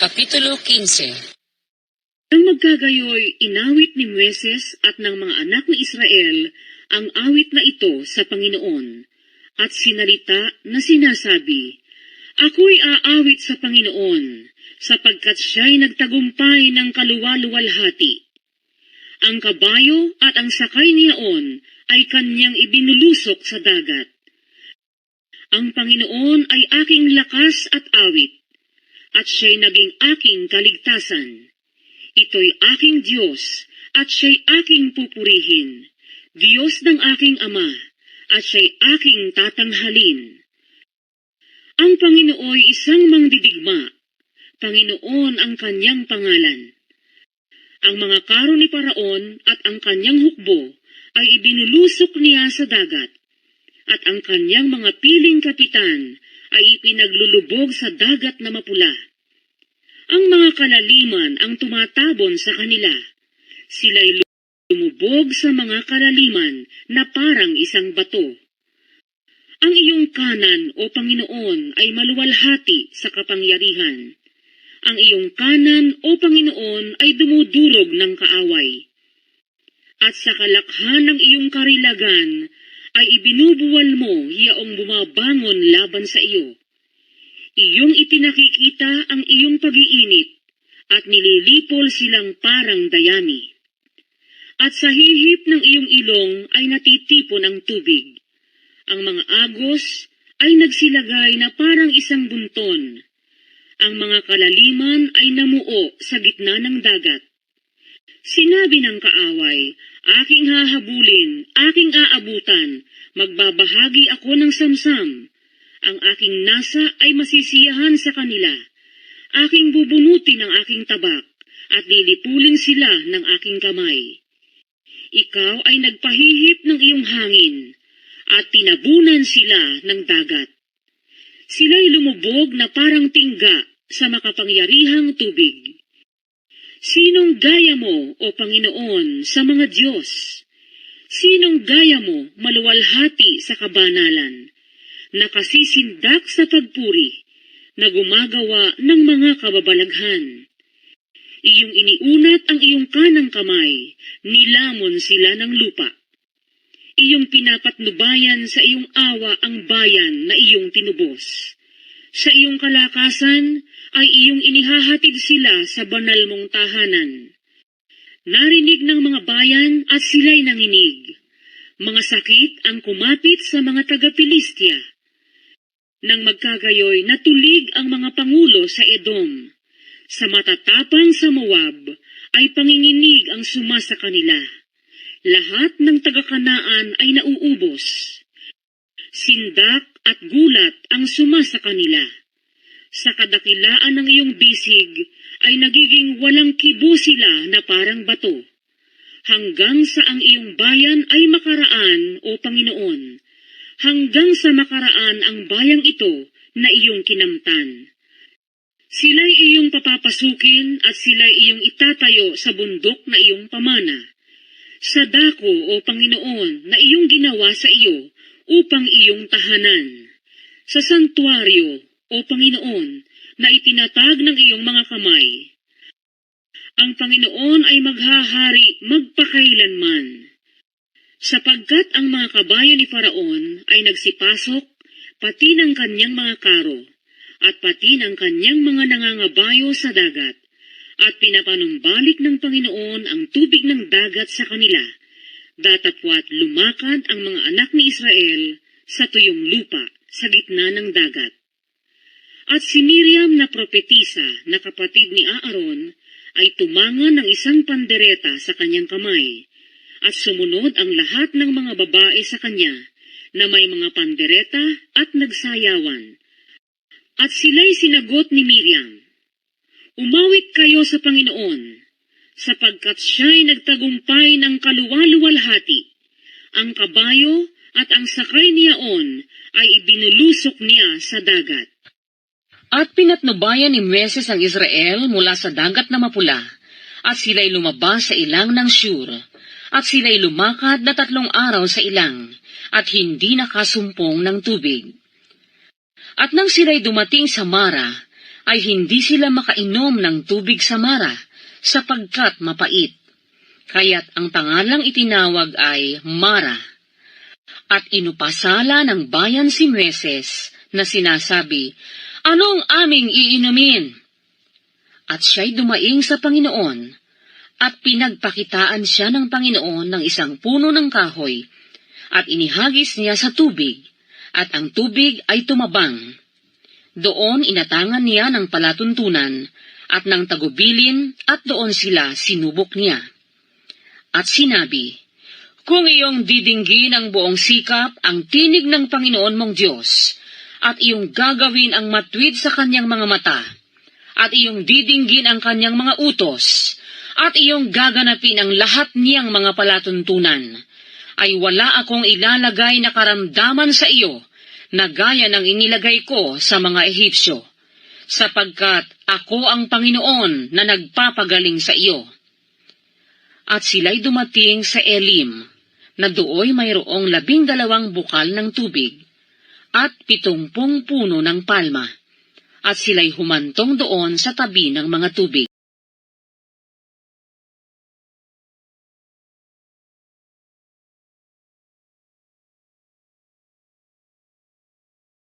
Kapitulo 15. Ang magkagayoy, inawit ni Moises at ng mga anak ni Israel ang awit na ito sa Panginoon, at sinalita na sinasabi, "Ako'y aawit sa Panginoon, sapagkat siya'y nagtagumpay ng kaluwaluwalhati. Ang kabayo at ang sakay niyaon ay kanyang ibinulusok sa dagat. Ang Panginoon ay aking lakas at awit, at siya'y naging aking kaligtasan. Ito'y aking Diyos, at siya'y aking pupurihin, Diyos ng aking Ama, at siya'y aking tatanghalin. Ang Panginooy isang mangdidigma, Panginoon ang kanyang pangalan. Ang mga karo ni Paraon at ang kanyang hukbo ay ibinulusok niya sa dagat, at ang kanyang mga piling kapitan ay ipinaglulubog sa dagat na mapula. Ang mga kalaliman ang tumatabon sa kanila. Sila'y lumubog sa mga kalaliman na parang isang bato. Ang iyong kanan, O Panginoon, ay maluwalhati sa kapangyarihan. Ang iyong kanan, O Panginoon, ay dumudurog ng kaaway. At sa kalakhan ng iyong karilagan, ay ibinubuwal mo yaong bumabangon laban sa iyo. Iyong ipinakikita ang iyong pag-iinit, at nililipol silang parang dayami. At sa hihip ng iyong ilong ay natitipon ang tubig. Ang mga agos ay nagsilagay na parang isang bunton. Ang mga kalaliman ay namuo sa gitna ng dagat. Sinabi ng kaaway, "Aking hahabulin, aking aabutan, magbabahagi ako ng samsam. Ang aking nasa ay masisiyahan sa kanila. Aking bubunutin ang aking tabak, at lilipulin sila ng aking kamay." Ikaw ay nagpahihip ng iyong hangin, at tinabunan sila ng dagat. Sila'y lumubog na parang tingga sa makapangyarihang tubig. Sinong gaya mo, O Panginoon, sa mga Diyos? Sinong gaya mo, maluwalhati sa kabanalan, nakasisindak sa pagpuri, na gumagawa ng mga kababalaghan? Iyong iniunat ang iyong kanang kamay, nilamon sila ng lupa. Iyong pinapatnubayan sa iyong awa ang bayan na iyong tinubos. Sa iyong kalakasan ay iyong inihahatid sila sa banal mong tahanan. Narinig ng mga bayan at sila'y nanginig. Mga sakit ang kumapit sa mga taga-Pilistia. Nang magkagayoy, natulig ang mga pangulo sa Edom. Sa matatapang sa Moab ay panginginig ang sumasa kanila. Lahat ng taga-Kanaan ay nauubos. Sindak at gulat ang sumasa kanila. Sa kadakilaan ng iyong bisig ay nagiging walang kibo sila na parang bato. Hanggang sa ang iyong bayan ay makaraan, O Panginoon. Hanggang sa makaraan ang bayang ito na iyong kinamtan. Sila'y iyong papapasukin at sila'y iyong itatayo sa bundok na iyong pamana. Sa dako, O Panginoon, na iyong ginawa sa iyo upang iyong tahanan. Sa santuaryo, O Panginoon, na itinatag ng iyong mga kamay. Ang Panginoon ay maghahari magpakailanman. Sapagkat ang mga kabayo ni Faraon ay nagsipasok, pati ng kanyang mga karo, at pati ng kanyang mga nangangabayo sa dagat, at pinapanumbalik ng Panginoon ang tubig ng dagat sa kanila, datapwat lumakad ang mga anak ni Israel sa tuyong lupa sa gitna ng dagat. At si Miriam na propetisa na kapatid ni Aaron ay tumangan ng isang pandereta sa kanyang kamay, at sumunod ang lahat ng mga babae sa kanya na may mga pandereta at nagsayawan. At sila'y sinagot ni Miriam, "Umawit kayo sa Panginoon, sapagkat siya'y nagtagumpay ng kaluwaluwalhati. Ang kabayo at ang sakay niyaon ay ibinulusok niya sa dagat." At pinatnubayan ni Moises ang Israel mula sa dagat na mapula, at sila'y lumabas sa ilang ng Shur, at sila'y lumakad na 3 araw sa ilang, at hindi nakasumpong ng tubig. At nang sila'y dumating sa Mara, ay hindi sila makainom ng tubig sa Mara, sapagkat mapait. Kaya't ang pangalang itinawag ay Mara. At inupasala ng bayan si Moises na sinasabi, "Anong aming iinumin?" At siya'y dumaing sa Panginoon, at pinagpakitaan siya ng Panginoon ng isang puno ng kahoy, at inihagis niya sa tubig, at ang tubig ay tumabang. Doon inatangan niya ng palatuntunan, at ng tagubilin, at doon sila sinubok niya. At sinabi, "Kung iyong didinggin ang buong sikap ang tinig ng Panginoon mong Diyos, at iyong gagawin ang matwid sa kanyang mga mata, at iyong didinggin ang kanyang mga utos, at iyong gaganapin ang lahat niyang mga palatuntunan, ay wala akong ilalagay na karamdaman sa iyo na gaya ng inilagay ko sa mga Ehipsyo, sapagkat ako ang Panginoon na nagpapagaling sa iyo." At sila'y dumating sa Elim, na dooy mayroong 12 bukal ng tubig, at 70 puno ng palma, at sila'y humantong doon sa tabi ng mga tubig.